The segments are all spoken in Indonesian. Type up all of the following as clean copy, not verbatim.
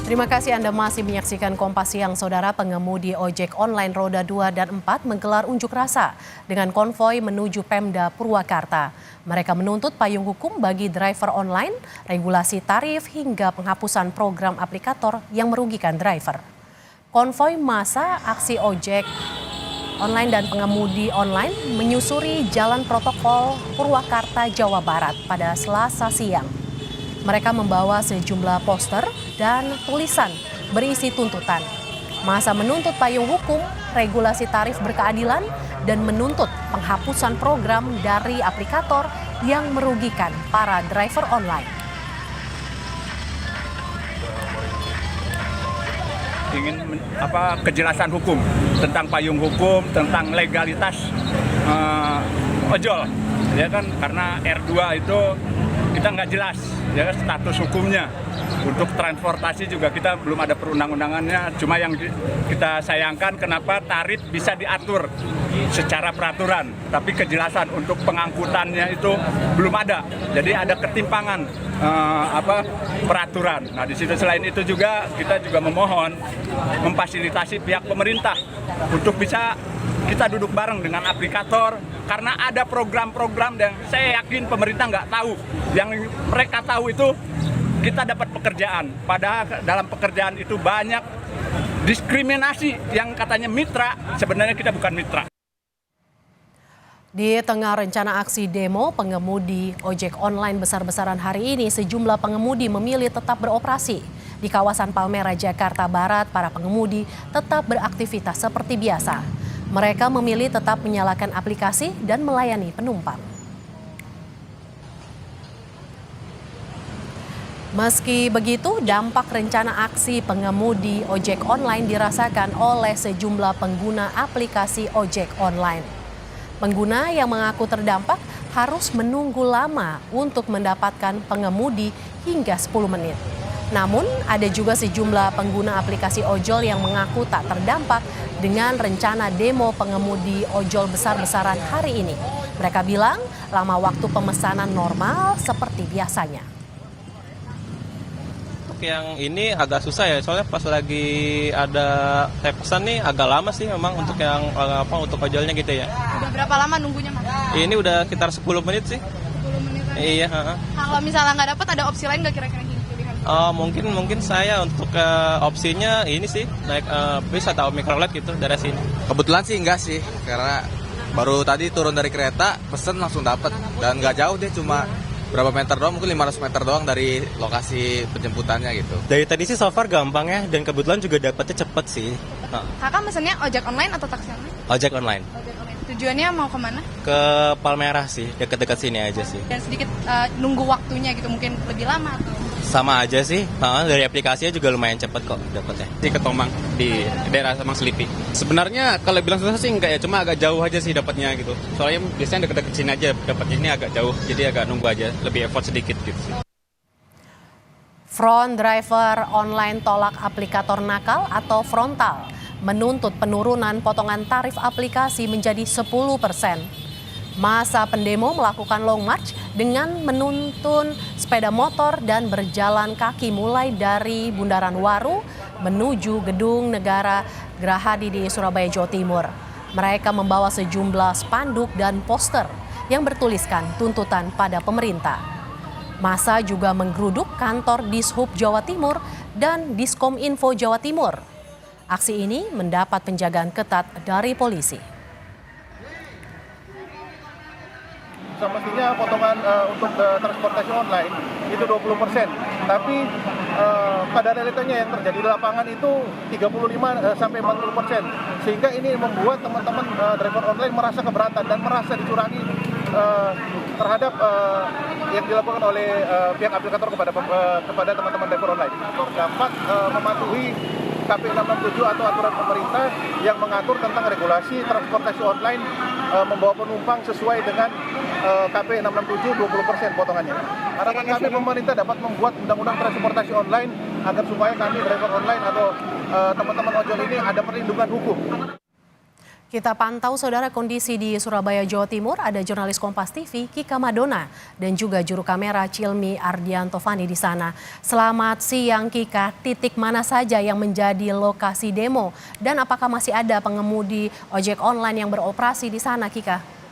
Terima kasih Anda masih menyaksikan Kompas Siang, Saudara. Pengemudi ojek online roda 2 dan 4 menggelar unjuk rasa dengan konvoi menuju Pemda Purwakarta. Mereka menuntut payung hukum bagi driver online, regulasi tarif hingga penghapusan program aplikator yang merugikan driver. Konvoi massa aksi ojek online dan pengemudi online menyusuri Jalan Protokol Purwakarta, Jawa Barat pada Selasa siang. Mereka membawa sejumlah poster dan tulisan berisi tuntutan. Massa menuntut payung hukum, regulasi tarif berkeadilan, dan menuntut penghapusan program dari aplikator yang merugikan para driver online. Ingin kejelasan hukum tentang payung hukum, tentang legalitas ojol, ya kan, karena R2 itu kita nggak jelas ya status hukumnya. Untuk transportasi juga kita belum ada perundang-undangannya, cuma yang kita sayangkan kenapa tarif bisa diatur secara peraturan, tapi kejelasan untuk pengangkutannya itu belum ada. Jadi ada ketimpangan peraturan. Nah, di situ selain itu juga kita juga memohon memfasilitasi pihak pemerintah untuk bisa kita duduk bareng dengan aplikator, karena ada program-program yang saya yakin pemerintah nggak tahu. Yang mereka tahu itu kita dapat pekerjaan, padahal dalam pekerjaan itu banyak diskriminasi yang katanya mitra, sebenarnya kita bukan mitra. Di tengah rencana aksi demo pengemudi ojek online besar-besaran hari ini, sejumlah pengemudi memilih tetap beroperasi. Di kawasan Palmerah, Jakarta Barat, para pengemudi tetap beraktivitas seperti biasa. Mereka memilih tetap menyalakan aplikasi dan melayani penumpang. Meski begitu, dampak rencana aksi pengemudi ojek online dirasakan oleh sejumlah pengguna aplikasi ojek online. Pengguna yang mengaku terdampak harus menunggu lama untuk mendapatkan pengemudi hingga 10 menit. Namun, ada juga sejumlah pengguna aplikasi ojol yang mengaku tak terdampak dengan rencana demo pengemudi ojol besar-besaran hari ini. Mereka bilang lama waktu pemesanan normal seperti biasanya. Yang ini agak susah ya, soalnya pas lagi ada pesan nih agak lama sih memang untuk yang untuk ojolnya gitu ya. Udah berapa lama nunggunya, Mas? Ini udah sekitar 10 menit sih. 10 menit aja? Iya. Kalau misalnya nggak dapat, ada opsi lain nggak kira-kira pilihan? Mungkin saya untuk opsinya ini sih naik bis atau mikrolet gitu dari sini. Kebetulan sih enggak sih, karena baru tadi turun dari kereta, pesen langsung dapat dan nggak jauh deh, cuma berapa meter doang, mungkin 500 meter doang dari lokasi penjemputannya gitu. Dari tadi sih so far gampang ya, dan kebetulan juga dapetnya cepet sih. Kakak mesennya ojek online atau taksi online? Ojek online. Ojek online. Tujuannya mau kemana? Ke Palmerah sih, deket-deket sini aja sih. Dan sedikit nunggu waktunya gitu, mungkin lebih lama atau? Sama aja sih, dari aplikasinya juga lumayan cepet kok dapetnya. Di Ketomang, di daerah Semang Selipi. Sebenarnya kalau bilang susah sih enggak ya, cuma agak jauh aja sih dapatnya gitu. Soalnya biasanya deket-deket sini aja, dapatnya ini agak jauh, jadi agak nunggu aja, lebih effort sedikit gitu sih. Front driver online tolak aplikator nakal atau frontal menuntut penurunan potongan tarif aplikasi menjadi 10%. Masa pendemo melakukan long march dengan menuntun sepeda motor dan berjalan kaki mulai dari Bundaran Waru menuju Gedung Negara Gerahadi di Surabaya, Jawa Timur. Mereka membawa sejumlah spanduk dan poster yang bertuliskan tuntutan pada pemerintah. Masa juga menggeruduk kantor Dishub Jawa Timur dan Diskominfo Jawa Timur. Aksi ini mendapat penjagaan ketat dari polisi. Semestinya potongan untuk transportasi online itu 20%, tapi pada realitanya yang terjadi di lapangan itu 35 sampai 40%, sehingga ini membuat teman-teman driver online merasa keberatan dan merasa dicurangi terhadap yang dilakukan oleh pihak aplikator kepada teman-teman driver online. Dapat mematuhi KP 667 atau aturan pemerintah yang mengatur tentang regulasi transportasi online membawa penumpang sesuai dengan KP 667 20% potongannya. Harapan kami pemerintah dapat membuat undang-undang transportasi online agar supaya kami driver online atau teman-teman ojol ini ada perlindungan hukum. Kita pantau saudara kondisi di Surabaya, Jawa Timur. Ada jurnalis Kompas TV Kika Madona dan juga juru kamera Cilmi Ardiantovani di sana. Selamat siang Kika, titik mana saja yang menjadi lokasi demo dan apakah masih ada pengemudi ojek online yang beroperasi di sana Kika?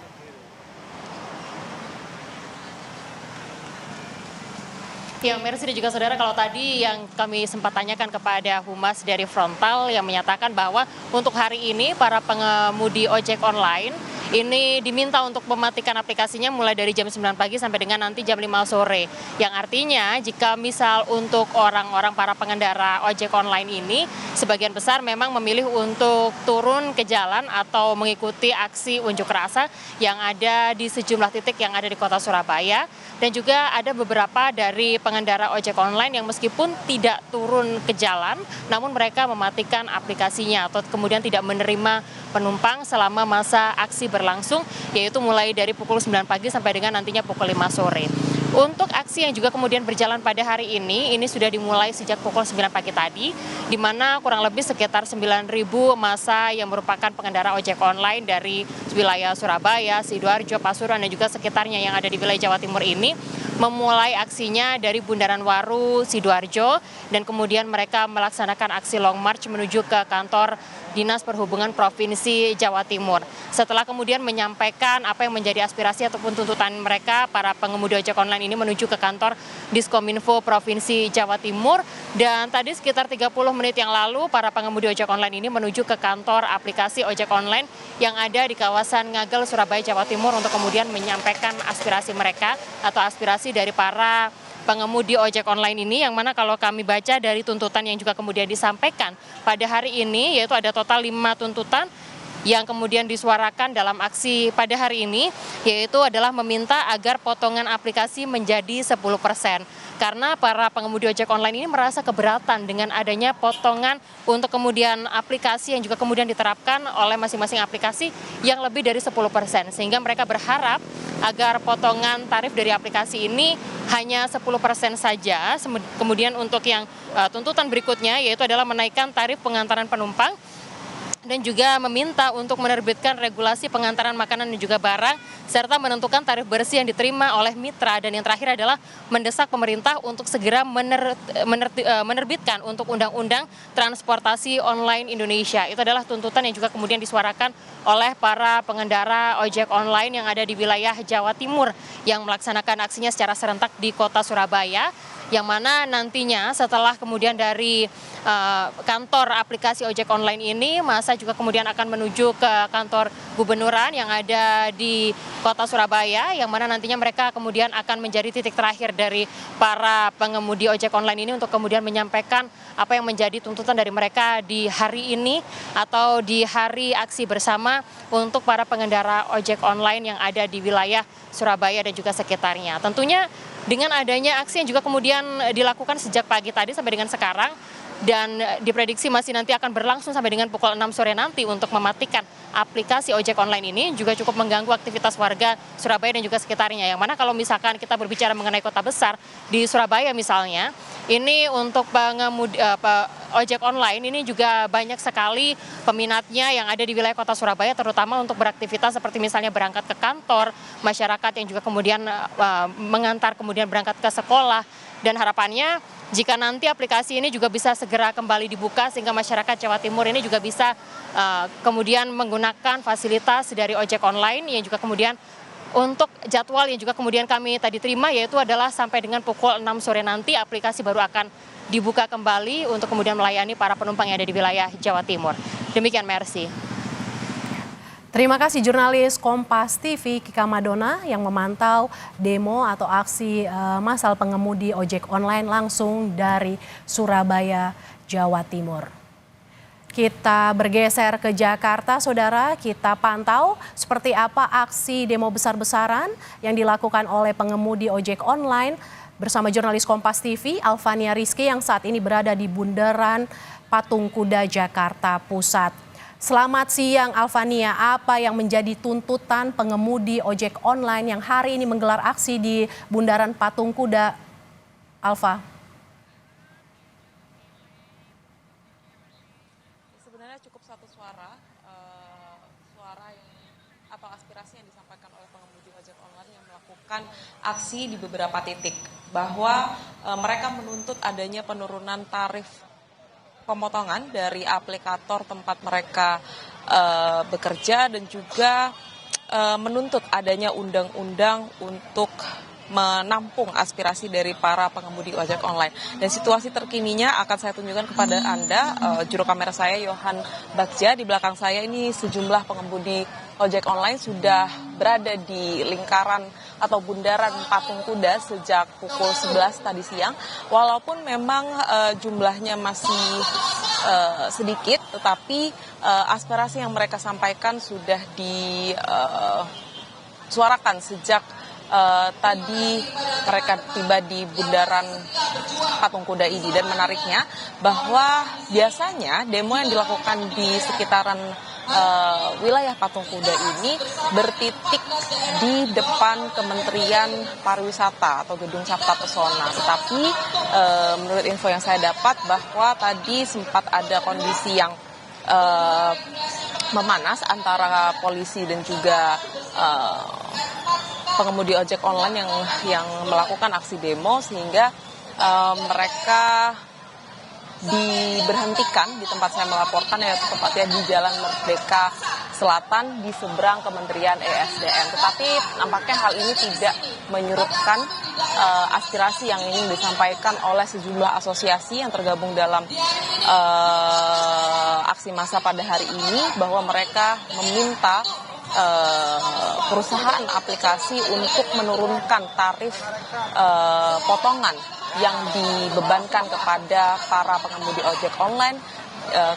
Ya, Mercy dan juga saudara, kalau tadi yang kami sempat tanyakan kepada Humas dari Frontal yang menyatakan bahwa untuk hari ini para pengemudi ojek online ini diminta untuk mematikan aplikasinya mulai dari jam 9 pagi sampai dengan nanti jam 5 sore. Yang artinya jika misal untuk orang-orang para pengendara ojek online ini sebagian besar memang memilih untuk turun ke jalan atau mengikuti aksi unjuk rasa yang ada di sejumlah titik yang ada di kota Surabaya. Dan juga ada beberapa dari pengendara ojek online yang meskipun tidak turun ke jalan, namun mereka mematikan aplikasinya atau kemudian tidak menerima penumpang selama masa aksi berlangsung, yaitu mulai dari pukul 9 pagi sampai dengan nantinya pukul 5 sore. Untuk aksi yang juga kemudian berjalan pada hari ini sudah dimulai sejak pukul 9 pagi tadi, di mana kurang lebih sekitar 9.000 massa yang merupakan pengendara ojek online dari wilayah Surabaya, Sidoarjo, Pasuruan, dan juga sekitarnya yang ada di wilayah Jawa Timur ini memulai aksinya dari Bundaran Waru, Sidoarjo, dan kemudian mereka melaksanakan aksi long march menuju ke kantor Dinas Perhubungan Provinsi Jawa Timur. Setelah kemudian menyampaikan apa yang menjadi aspirasi ataupun tuntutan mereka, para pengemudi ojek online ini menuju ke kantor Diskominfo Provinsi Jawa Timur. Dan tadi sekitar 30 menit yang lalu, para pengemudi ojek online ini menuju ke kantor aplikasi ojek online yang ada di kawasan Ngagel, Surabaya, Jawa Timur untuk kemudian menyampaikan aspirasi mereka atau aspirasi dari para pengemudi ojek online ini, yang mana kalau kami baca dari tuntutan yang juga kemudian disampaikan pada hari ini, yaitu ada total 5 tuntutan yang kemudian disuarakan dalam aksi pada hari ini, yaitu adalah meminta agar potongan aplikasi menjadi 10%. Karena para pengemudi ojek online ini merasa keberatan dengan adanya potongan untuk kemudian aplikasi yang juga kemudian diterapkan oleh masing-masing aplikasi yang lebih dari 10%. Sehingga mereka berharap agar potongan tarif dari aplikasi ini hanya 10% saja. Kemudian untuk yang tuntutan berikutnya yaitu adalah menaikkan tarif pengantaran penumpang dan juga meminta untuk menerbitkan regulasi pengantaran makanan dan juga barang, serta menentukan tarif bersih yang diterima oleh mitra. Dan yang terakhir adalah mendesak pemerintah untuk segera menerbitkan untuk Undang-Undang Transportasi Online Indonesia. Itu adalah tuntutan yang juga kemudian disuarakan oleh para pengendara ojek online yang ada di wilayah Jawa Timur yang melaksanakan aksinya secara serentak di kota Surabaya, yang mana nantinya setelah kemudian dari kantor aplikasi ojek online ini, masa juga kemudian akan menuju ke kantor gubernuran yang ada di kota Surabaya, yang mana nantinya mereka kemudian akan menjadi titik terakhir dari para pengemudi ojek online ini untuk kemudian menyampaikan apa yang menjadi tuntutan dari mereka di hari ini atau di hari aksi bersama untuk para pengendara ojek online yang ada di wilayah Surabaya dan juga sekitarnya. Tentunya dengan adanya aksi yang juga kemudian dilakukan sejak pagi tadi sampai dengan sekarang, dan diprediksi masih nanti akan berlangsung sampai dengan pukul 6 sore nanti untuk mematikan aplikasi ojek online ini, juga cukup mengganggu aktivitas warga Surabaya dan juga sekitarnya. Yang mana kalau misalkan kita berbicara mengenai kota besar di Surabaya misalnya, ini untuk pengemudi ojek online ini juga banyak sekali peminatnya yang ada di wilayah kota Surabaya, terutama untuk beraktivitas seperti misalnya berangkat ke kantor, masyarakat yang juga kemudian mengantar kemudian berangkat ke sekolah. Dan harapannya jika nanti aplikasi ini juga bisa segera kembali dibuka sehingga masyarakat Jawa Timur ini juga bisa kemudian menggunakan fasilitas dari ojek online, yang juga kemudian untuk jadwal yang juga kemudian kami tadi terima yaitu adalah sampai dengan pukul 6 sore nanti aplikasi baru akan dibuka kembali untuk kemudian melayani para penumpang yang ada di wilayah Jawa Timur. Demikian, Mercy. Terima kasih jurnalis Kompas TV Kika Madona yang memantau demo atau aksi massal pengemudi ojek online langsung dari Surabaya, Jawa Timur. Kita bergeser ke Jakarta, saudara. Kita pantau seperti apa aksi demo besar-besaran yang dilakukan oleh pengemudi ojek online bersama jurnalis Kompas TV Alfania Rizky yang saat ini berada di Bundaran Patung Kuda, Jakarta Pusat. Selamat siang Alfania, apa yang menjadi tuntutan pengemudi ojek online yang hari ini menggelar aksi di Bundaran Patung Kuda, Alfa? Sebenarnya cukup satu suara suara atau aspirasi yang disampaikan oleh pengemudi ojek online yang melakukan aksi di beberapa titik, bahwa mereka menuntut adanya penurunan tarif pemotongan dari aplikator tempat mereka bekerja, dan juga menuntut adanya undang-undang untuk menampung aspirasi dari para pengemudi ojek online. Dan situasi terkininya akan saya tunjukkan kepada Anda, juru kamera saya Yohan Bagja. Di belakang saya ini sejumlah pengemudi ojek online sudah berada di lingkaran atau bundaran Patung Kuda sejak pukul 11 tadi siang. Walaupun memang jumlahnya masih sedikit, tetapi aspirasi yang mereka sampaikan sudah disuarakan sejak tadi mereka tiba di bundaran Patung Kuda ini. Dan menariknya bahwa biasanya demo yang dilakukan di sekitaran wilayah Patung Kuda ini bertitik di depan Kementerian Pariwisata atau Gedung Sabta Pesona. Tetapi menurut info yang saya dapat bahwa tadi sempat ada kondisi yang memanas antara polisi dan juga pengemudi ojek online yang melakukan aksi demo, sehingga mereka diberhentikan di tempat saya melaporkan, yaitu tepatnya di Jalan Merdeka Selatan di seberang Kementerian ESDM. Tetapi nampaknya hal ini tidak menyurutkan aspirasi yang ingin disampaikan oleh sejumlah asosiasi yang tergabung dalam aksi massa pada hari ini, bahwa mereka meminta perusahaan aplikasi untuk menurunkan tarif potongan yang dibebankan kepada para pengemudi ojek online.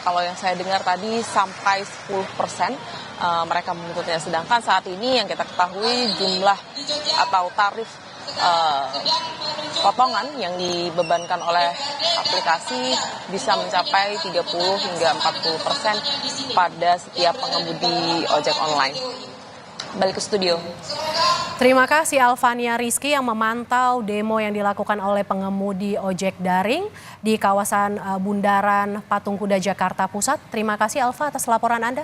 Kalau yang saya dengar tadi sampai 10% mereka menuntutnya. Sedangkan saat ini yang kita ketahui jumlah atau tarif potongan yang dibebankan oleh aplikasi bisa mencapai 30 hingga 40% pada setiap pengemudi ojek online. Balik ke studio. Terima kasih Alvania Rizky yang memantau demo yang dilakukan oleh pengemudi ojek daring di kawasan Bundaran Patung Kuda Jakarta Pusat. Terima kasih Alva atas laporan Anda.